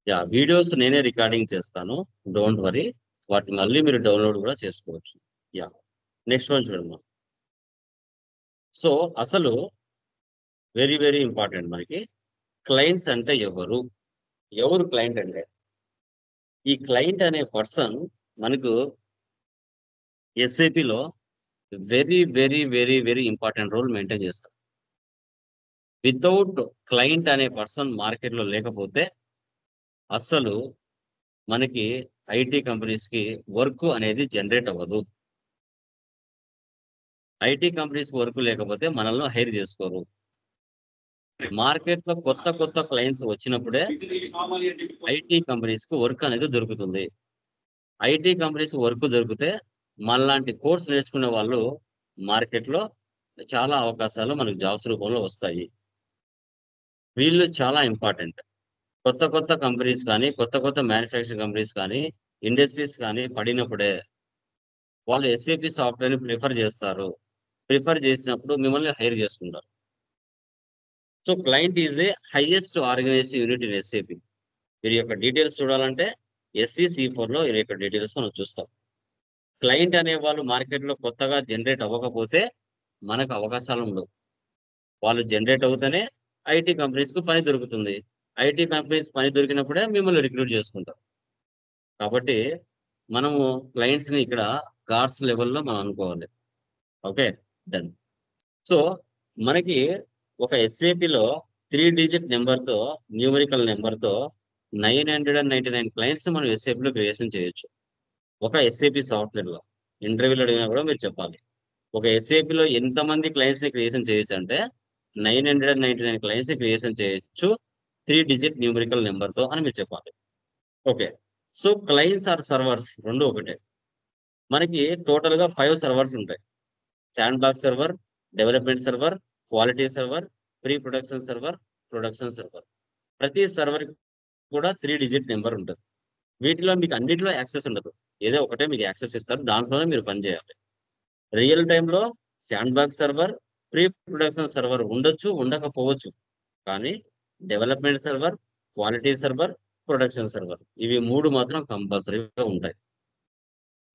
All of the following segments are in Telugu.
వీడియోస్ నేనే రికార్డింగ్ చేస్తాను. Don't worry. వాటిని మళ్ళీ మీరు డౌన్‌లోడ్ గూడా చేసుకోవచ్చు. యాహ్! నెక్స్ట్ వన్ చూడండి. సో, అసలు వెరీ, వెరీ ఇంపార్టెంట్ మనకి. క్లయింట్స్ అంటే ఎవరు? ఎవరు క్లయింట్ అంటే? ఈ క్లయింట్ అనే పర్సన్ మనకు ఎస్ఏపిలో very, very, very, very important role maintain చేస్తారు. వితౌట్ క్లయింట్ అనే పర్సన్ మార్కెట్‌లో లేకపోతే అస్సలు మనకి ఐటీ కంపెనీస్‌కి వర్క్ అనేది జనరేట్ అవ్వదు. ఐటీ కంపెనీస్‌కి వర్క్ లేకపోతే మనల్ని హైర్ చేసుకోరు. మార్కెట్‌లో కొత్త, కొత్త క్లయింట్స్ వచ్చినప్పుడే ఐటీ కంపెనీస్‌కి వర్క్ అనేది దొరుకుతుంది. ఐటీ కంపెనీస్ వర్క్ దొరికితే మనలాంటి కోర్స్ నేర్చుకునే వాళ్ళు మార్కెట్‌లో చాలా అవకాశాలు మనకు జాబ్స్ రూపంలో వస్తాయి. వీళ్ళు చాలా ఇంపార్టెంట్. కొత్త, కొత్త కంపెనీస్ కానీ, కొత్త, కొత్త మ్యానుఫ్యాక్చరింగ్ కంపెనీస్ కానీ, ఇండస్ట్రీస్ కానీ పడినప్పుడే వాళ్ళు ఎస్ఏపీ సాఫ్ట్‌వేర్‌ని ప్రిఫర్ చేస్తారు. ప్రిఫర్ చేసినప్పుడు మిమ్మల్ని హైర్ చేసుకుంటారు. So, client is the highest organised unit in SAP. వీరి యొక్క డీటెయిల్స్ చూడాలంటే ఎస్‌సి/సి4లో వీరి యొక్క డీటెయిల్స్ మనం చూస్తాం. క్లయింట్ అనేవాళ్ళు మార్కెట్‌లో కొత్తగా జనరేట్ అవ్వకపోతే మనకు అవకాశాలుండవు. వాళ్ళు జనరేట్ అవుతేనే ఐటీ కంపెనీస్‌కి పని దొరుకుతుంది. ఐటీ కంపెనీస్ పని దొరికినప్పుడే మిమ్మల్ని రిక్రూట్ చేసుకుంటారు. కాబట్టి మనము క్లయింట్స్‌ని ఇక్కడ గాడ్స్ లెవెల్‌లో మనం అనుకోవాలి. ఓకే. డన్. సో, మనకి ఒక ఎస్ఏపీలో 3 డిజిట్ నంబర్‌తో న్యూమరికల్ నంబర్‌తో 999 క్లయింట్స్‌ని మనం ఎస్ఏపీలో క్రియేషన్ చేయొచ్చు. ఒక ఎస్ఏపీ సాఫ్ట్‌వేర్‌లో. ఇంటర్వ్యూలో అడిగినా కూడా మీరు చెప్పాలి. ఒక ఎస్ఏపీలో ఎంతమంది క్లయింట్స్‌ని క్రియేషన్ చేయొచ్చంటే 999 క్లయింట్స్‌ని క్రియేషన్ చేయొచ్చు. 3 డిజిట్ న్యూమరికల్ నంబర్‌తో అని మీరు చెప్పాలి. Okay. So, clients or servers 2 ఒకటే. మనకి టోటల్‌గా 5 సర్వర్స్ ఉంటాయి. Sandbox server, development server, quality server, pre production server, production server. ప్రతి సర్వర్‌కి కూడా 3 డిజిట్ నంబర్ ఉంటది. వీటిలో మీకు అన్నిట్లో యాక్సెస్ ఉండదు. ఏదో ఒకటే మీకు యాక్సెస్ ఇస్తారు. దాంట్లోనే మీరు పని చేయాలి. రియల్ టైమ్‌లో sandbox server, pre production server ఉండొచ్చు, ఉండకపోవచ్చు. కానీ development server, quality server, production server ఇవి 3 మాత్రం కంపల్సరీగా ఉంటాయి.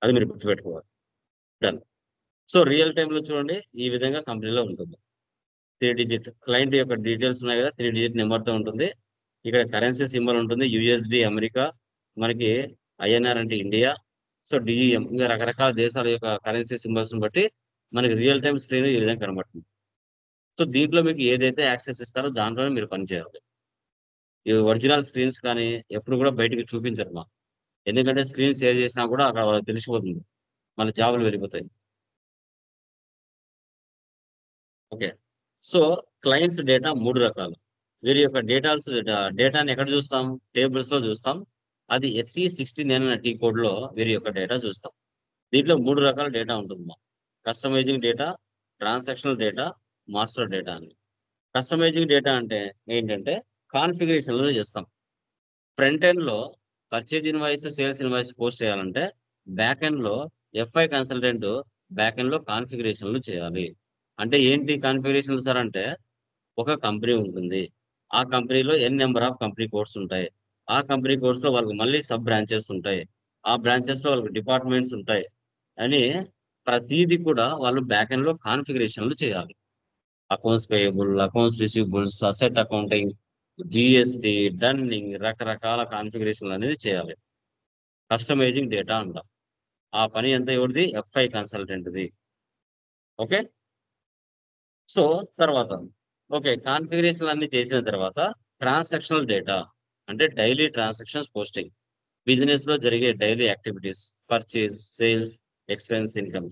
అది మీరు గుర్తుపెట్టుకోవాలి. డన్. సో, రియల్ టైమ్‌లో చూడండి ఈ విధంగా కంపెనీలో ఉంటుంది. 3 డిజిట్ క్లయింట్ యొక్క డీటెయిల్స్ ఉన్నాయి గదా! 3 డిజిట్ నంబర్‌తో ఉంటుంది. ఇక్కడ కరెన్సీ సింబల్ ఉంటుంది. యూఎస్‌డి అమెరికా, మనకి ఐఎన్ఆర్ అంటే ఇండియా. సో, డీఈఎం ఇంకా రకరకాల దేశాల యొక్క కరెన్సీ సింబల్స్‌ని బట్టి మనకి రియల్ టైమ్ స్క్రీన్ ఈ విధంగా కనబడుతుంది. సో, దీంట్లో మీకు ఏదైతే యాక్సెస్ ఇస్తారో దాంట్లోనే మీరు పని చేయాలి. ఈ ఒరిజినల్ స్క్రీన్స్ కానీ ఎప్పుడు కూడా బయటికి చూపించరు. ఎందుకంటే స్క్రీన్ షేర్ చేసినా కూడా అక్కడ వాళ్ళకి తెలిసిపోతుంది. మన జాబ్‌లు వెళ్ళిపోతాయి. ఓకే. సో, క్లయింట్స్ డేటా 3 రకాలు. వీరి యొక్క డేటాని ఎక్కడ చూస్తాం? టేబుల్స్‌లో చూస్తాం. అది SC16N అనే టీ కోడ్‌లో వీరి యొక్క డేటా చూస్తాం. దీంట్లో 3 రకాల డేటా ఉంటుందమ్మా. Customising data, transactional data, master data అని. కస్టమైజింగ్ డేటా అంటే ఏంటంటే కాన్ఫిగరేషన్‌లో చేస్తాం. ఫ్రంట్ ఎండ్‌లో purchase invoice, sales invoice post చేయాలంటే బ్యాక్ ఎండ్‌లో ఎఫ్ఐ కన్సల్టెంట్ బ్యాక్ ఎండ్‌లో కాన్ఫిగరేషన్‌లు చేయాలి. అంటే ఏంటి కాన్ఫిగరేషన్‌లు సార్ అంటే ఒక కంపెనీ ఉంటుంది. ఆ కంపెనీలో ఎన్ నంబర్ ఆఫ్ కంపెనీ కోడ్స్ ఉంటాయి. ఆ కంపెనీ కోడ్స్‌లో వాళ్ళకి మళ్ళీ సబ్ బ్రాంచెస్ ఉంటాయి. ఆ బ్రాంచెస్‌లో వాళ్ళకి డిపార్ట్‌మెంట్స్ ఉంటాయి. అని ప్రతీది కూడా వాళ్ళు బ్యాక్ ఎండ్‌లో కాన్ఫిగరేషన్‌లు చేయాలి. Accounts payable, accounts receivables, asset accounting, GST, dunning రకరకాల కాన్ఫిగరేషన్‌లనేది చేయాలి. కస్టమైజింగ్ డేటా అంటాం. ఆ పని అంతా ఎవరిది? ఎఫ్ఐ కన్సల్టెంట్‌ది. ఓకే. సో, తర్వాత ఓకే. కాన్ఫిగరేషన్‌లన్నీ చేసిన తర్వాత ట్రాన్సాక్షనల్ డేటా అంటే డైలీ ట్రాన్సాక్షన్స్ పోస్టింగ్. బిజినెస్‌లో జరిగే daily activities, purchase, sales, expense, income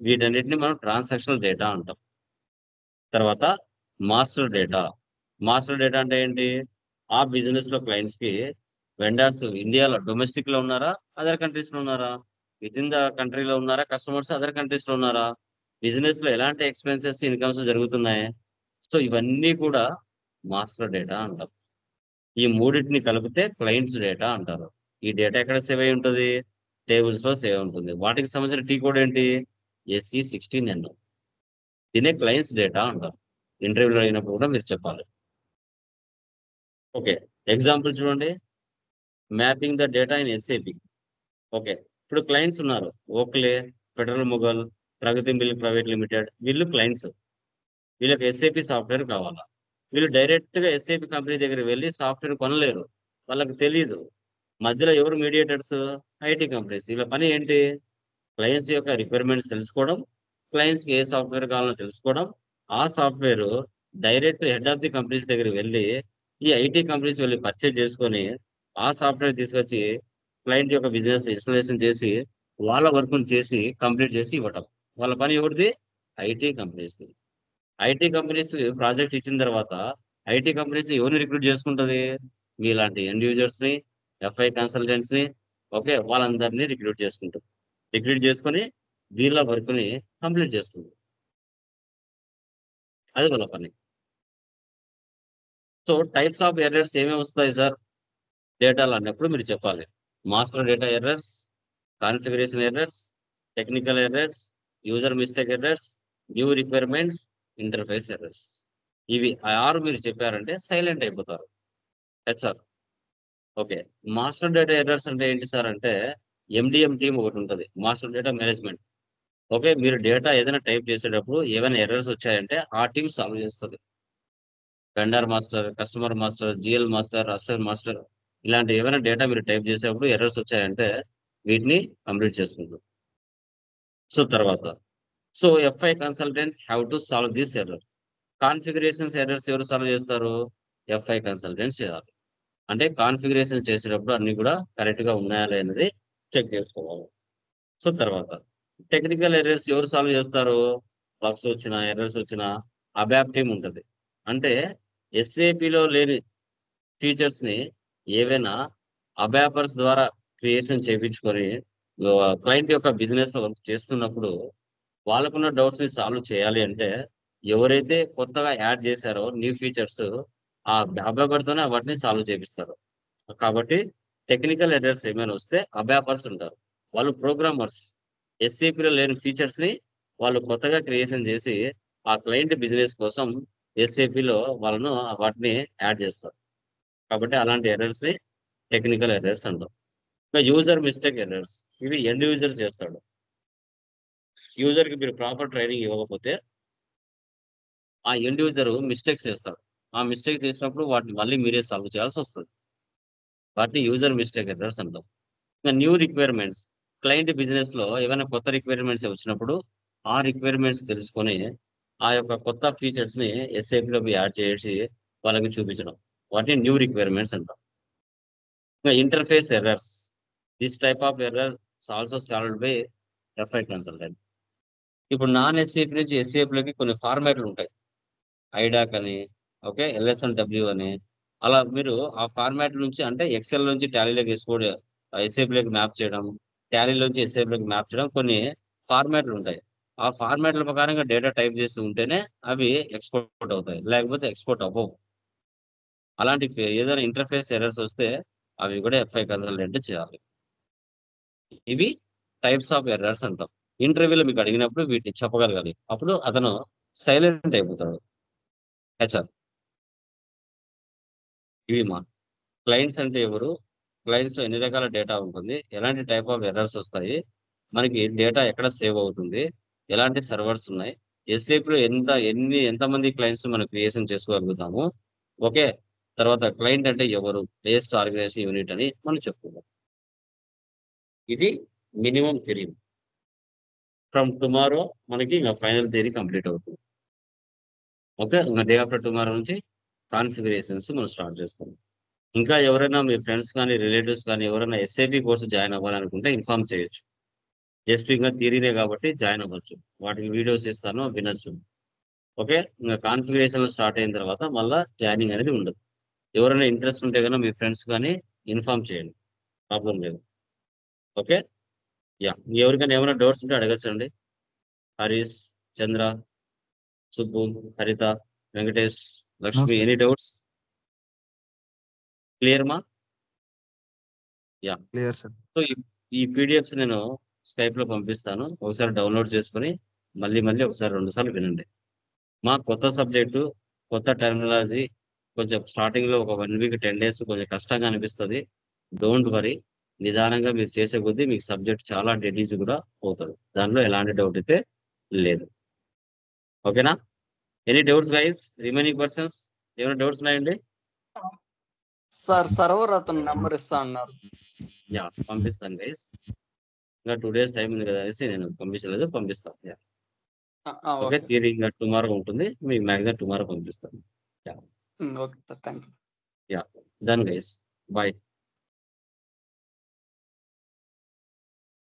వీటన్నిటిని మనం ట్రాన్సాక్షనల్ డేటా అంటాం. తర్వాత మాస్టర్ డేటా. మాస్టర్ డేటా అంటే ఏంటి? ఆ బిజినెస్‌లో క్లయింట్స్‌కి వెండర్స్ ఇండియాలో డొమెస్టిక్‌లో ఉన్నారా? అదర్ కంట్రీస్‌లో ఉన్నారా? వితిన్ ద కంట్రీలో ఉన్నారా? కస్టమర్స్ అదర్ కంట్రీస్‌లో ఉన్నారా? బిజినెస్‌లో ఎలాంటి ఎక్స్‌పెన్సెస్, ఇన్‌కమ్స్ జరుగుతున్నాయి? సో, ఇవన్నీ కూడా మాస్టర్ డేటా అంటాం. ఈ మూడిటిని కలిపితే క్లయింట్స్ డేటా అంటారు. ఈ డేటా ఎక్కడ సేవ్ అయ్యి ఉంటది? టేబుల్స్‌లో సేవ్ ఉంటుంది. వాటికి సంబంధించిన టీ కోడ్ ఏంటి? SC16N. దీన్నే క్లయింట్స్ డేటా అంటారు. ఇంటర్వ్యూలో అడిగినప్పుడు కూడా మీరు చెప్పాలి. ఓకే. ఎగ్జాంపుల్ చూడండి. Mapping the data in SAP. Okay. ఇప్పుడు క్లయింట్స్ ఉన్నారు. ఓక్లే, ఫెడరల్ మొగల్, ప్రగతి మిల్క్ ప్రైవేట్ లిమిటెడ్ వీళ్ళు క్లయింట్స్. వీళ్ళకి ఎస్ఏపి సాఫ్ట్‌వేర్ కావాలా. వీళ్ళు డైరెక్ట్‌గా ఎస్ఏపి కంపెనీ దగ్గరికి వెళ్లి సాఫ్ట్‌వేర్ కొనలేరు. వాళ్ళకి తెలీదు. మధ్యలో ఎవరు మీడియేటర్స్? IT companies. వీళ్ళ పని ఏంటి? క్లయింట్స్ యొక్క రిక్వైర్మెంట్స్ తెలుసుకోవడం, క్లయింట్స్‌కి ఏ సాఫ్ట్‌వేర్ కావాలో తెలుసుకోవడం, ఆ software direct head of the companies దగ్గరికి వెళ్లి, ఈ ఐటీ కంపెనీస్ వెళ్లి పర్చేజ్ చేసుకొని, ఆ సాఫ్ట్‌వేర్ తీసుకొచ్చి క్లయింట్ యొక్క బిజినెస్‌లో ఇన్‌స్టాలేషన్ చేసి, వాళ్ళ వర్క్‌ని చేసి కంప్లీట్ చేసి ఇవ్వటం. వాళ్ళ పని ఎవరిది? ఐటీ కంపెనీస్‌ది. ఐటీ కంపెనీస్ ప్రాజెక్ట్ ఇచ్చిన తర్వాత, ఐటీ కంపెనీస్ ఎవరిని రిక్రూట్ చేసుకుంటది? మీలాంటి ఎండ్ యూజర్స్‌ని, ఎఫ్ఐ కన్సల్టెంట్స్‌ని ఓకే. వాళ్ళందరిని రిక్రూట్ చేసుకుంటది. రిక్రూట్ చేసుకొని వీళ్ళ వర్క్‌ని కంప్లీట్ చేస్తుంది. అది వాళ్ళ పని. సో, టైప్స్ ఆఫ్ ఎర్రర్స్ ఏమేమి వస్తాయి సార్ డేటాలో అన్నప్పుడు మీరు చెప్పాలి. Master data errors, configuration errors, technical errors, user mistake errors, new requirements, interface errors. ఇవి 6 మీరు చెప్పారంటే సైలెంట్ అయిపోతారు. HR. Okay. Master data errors అంటే ఏంటి సార్ అంటే, ఎండీఎం టీమ్ ఒకటుంటది. Master data management. ఓకే. మీరు డేటా ఏదైనా టైప్ చేసేటప్పుడు ఏవైనా ఎర్రర్స్ వచ్చాయంటే ఆ టీమ్ సాల్వ్ చేస్తది. Vendor master, customer master, GL master, assess master ఇలాంటి ఏవైనా డేటా మీరు టైప్ చేసేటప్పుడు ఎర్రర్స్ వచ్చాయంటే వీటిని కంప్లీట్ చేసుకుంటాం. సో, తర్వాత FI consultants have to solve this error. Configurations errors ఎవరు సాల్వ్ చేస్తారు? ఎఫ్ఐ కన్సల్టెంట్స్ చేయాలి. అంటే కాన్ఫిగరేషన్ చేసేటప్పుడు అన్నీ కూడా కరెక్ట్‌గా ఉన్నాయా లేనిది చెక్ చేసుకోవాలి. సో, తర్వాత టెక్నికల్ ఎర్రర్స్ ఎవరు సాల్వ్ చేస్తారు? బగ్స్ వచ్చినా, ఎర్రర్స్ వచ్చినా అబాప్ టీమ్ ఉంటది. అంటే ఎస్ఏపిలో లేని ఫీచర్స్‌ని ఏవైనా అబాపర్స్ ద్వారా క్రియేషన్ చేపించుకొని క్లయింట్ యొక్క బిజినెస్‌లో వర్క్ చేస్తున్నప్పుడు వాళ్ళకున్న డౌట్స్‌ని సాల్వ్ చేయాలి అంటే ఎవరైతే కొత్తగా యాడ్ చేశారో న్యూ ఫీచర్స్ ఆ అబాపర్‌తోనే వాటిని సాల్వ్ చేపిస్తారు. కాబట్టి టెక్నికల్ ఎర్రర్స్ ఏమైనా వస్తే అబాపర్స్ ఉంటారు. వాళ్ళు ప్రోగ్రామర్స్. ఎస్ఏపీలో లేని ఫీచర్స్‌ని వాళ్ళు కొత్తగా క్రియేషన్ చేసి, ఆ క్లయింట్ బిజినెస్ కోసం ఎస్ఏపీలో వాటిని యాడ్ చేస్తారు. కాబట్టి అలాంటి ఎర్రర్స్‌ని టెక్నికల్ ఎర్రర్స్ అంటాం. ఇంకా యూజర్ మిస్టేక్ ఎర్రర్స్. ఇవి ఎండ్ యూజర్ చేస్తాడు. యూజర్‌కి మీరు ప్రాపర్ ట్రైనింగ్ ఇవ్వకపోతే, ఆ ఎండ్ యూజర్ మిస్టేక్స్ చేస్తాడు. ఆ మిస్టేక్స్ చేసినప్పుడు వాటిని మళ్ళీ మీరే సాల్వ్ చేయాల్సొస్తది. వాటిని యూజర్ మిస్టేక్ ఎర్రర్స్ అంటాం. ఇంక న్యూ రిక్వైర్మెంట్స్. క్లయింట్ బిజినెస్‌లో ఏవైనా కొత్త రిక్వైర్మెంట్స్ వచ్చినప్పుడు, ఆ రిక్వైర్మెంట్స్ తెలుసుకొని, ఆ యొక్క కొత్త ఫీచర్స్‌ని ఎస్ఏపీలోకి యాడ్ చేసి వాళ్ళకి చూపించడం. వాటిని న్యూ రిక్వైర్మెంట్స్ అంటాం. ఇంక interface errors. This type of error is also solved by FI consultant. ఇప్పుడు నాన్ ఎస్ఏపీ నుంచి ఎస్ఏపీలోకి కొన్ని ఫార్మాట్‌లుంటాయి. ఐడాక్ అని, ఓకే. ఎల్ఎస్ఎండబ్ల్యూ అని. అలా మీరు ఆ ఫార్మాట్ నుంచి అంటే ఎక్సెల్ నుంచి టాలీలోకి ఎస్ఏపీలోకి మ్యాప్ చేయడం, టాలీలోంచి ఎస్ఏపీలోకి మ్యాప్ చేయడం కొన్ని ఫార్మాట్‌లుంటాయి. ఆ ఫార్మాట్‌ల ప్రకారంగా డేటా టైప్ చేసి ఉంటేనే అవి ఎక్స్‌పోర్ట్ అవుతాయి. లేకపోతే ఎక్స్‌పోర్ట్ అవ్వవు. అలాంటి ఏదైనా ఇంటర్ఫేస్ ఎర్రర్స్ వస్తే అవి కూడా ఎఫ్ఐ కన్సల్టెంట్ చేయాలి. ఇవి టైప్స్ ఆఫ్ ఎర్రర్స్ అంటాం. ఇంటర్వ్యూలో మీకు అడిగినప్పుడు వీటిని చెప్పగలగాలి. అప్పుడు అతను సైలెంట్ అయిపోతాడు. హెచ్ఆర్. ఇవి మా క్లయింట్స్ అంటే ఎవరు? క్లయింట్స్‌లో ఎన్ని రకాల డేటా ఉంటుంది? ఎలాంటి టైప్ ఆఫ్ ఎర్రర్స్ వస్తాయి? మనకి డేటా ఎక్కడ సేవ్ అవుతుంది? ఎలాంటి సర్వర్స్ ఉన్నాయి? ఎస్ఏపీలో ఎంతమంది క్లయింట్స్ మనం క్రియేషన్ చేసుకోగలుగుతాము? ఓకే. తర్వాత క్లయింట్ అంటే ఎవరు? బేస్డ్ ఆర్గనైజేషన్ యూనిట్ అని మనం చెప్పుకుందాం. ఇది మినిమమ్ థియరీ. ఫ్రమ్ టుమారో మనకి ఇంక ఫైనల్ థియరీ కంప్లీట్ అవుతుంది. ఓకే. ఇంక డే ఆఫ్టర్ టుమారో నుంచి కాన్ఫిగరేషన్స్ మనం స్టార్ట్ చేస్తాం. ఇంకా ఎవరైనా మీ ఫ్రెండ్స్ కానీ, రిలేటివ్స్ కానీ ఎవరైనా ఎస్ఐపి కోర్స్ జాయిన్ అవ్వాలనుకుంటే ఇన్ఫార్మ్ చేయొచ్చు. జస్ట్ ఇంక థియరీనే కాబట్టి జాయిన్ అవ్వచ్చు. వాటికి వీడియోస్ ఇస్తాను వినొచ్చు. ఓకే. ఇంక కాన్ఫిగరేషన్‌లో స్టార్ట్ అయిన తర్వాత మళ్ళా జాయినింగ్ అనేది ఉండదు. ఎవరైనా ఇంట్రెస్ట్ ఉంటే గనుక మీ ఫ్రెండ్స్ గాని ఇన్ఫార్మ్ చేయండి. ప్రాబ్లమ్ లేదు. ఓకే. యాహ్! ఎవరికైనా ఏమైనా డౌట్స్ ఉంటే అడగొచ్చండి. Harish, Chandra, Subbu, Haritha, Venkatesh, no Lakshmi sir. Any doubts? Clear మా? యాహ్! Clear sir. సో, ఈ పీడిఎఫ్స్ నేను స్కైప్‌లో పంపిస్తాను. ఒకసారి డౌన్‌లోడ్ చేసుకొని మళ్ళీ ఒకసారి 2 సార్లు వినండి. కొత్త సబ్జెక్టు, కొత్త టెర్మినాలజీ కొంచెం స్టార్టింగ్‌లో ఒక 1 వీక్, 10 డేస్ కొంచెం కష్టంగా అనిపిస్తది. Don't worry. నిదానంగా మీరు చేసే కొద్దీ మీకు సబ్జెక్ట్ చాలా డెడ్ ఈజీ కూడా అవుతుంది. దానిలో ఎలాంటి డౌట్ అయితే లేదు. ఓకేనా? Any doubts guys? Remaining persons ఏమైనా డౌట్స్ ఉన్నాయండి? సార్ సర్వర్ అతను నెంబర్ ఇస్తా అన్నారు. యా, పంపిస్తాను గైస్. ఇంకా 2 days టైం ఉంది కదా అనేసి నేను పంపించలేదు, పంపిస్తాను. Yeah, okay. ఓకే థియరీ ఇంకా టుమారో ఉంటుంది, మీకు మ్యాక్సిమం టుమారో పంపిస్తాను. Yeah, okay sir, thank you. Yeah, done guys. Bye.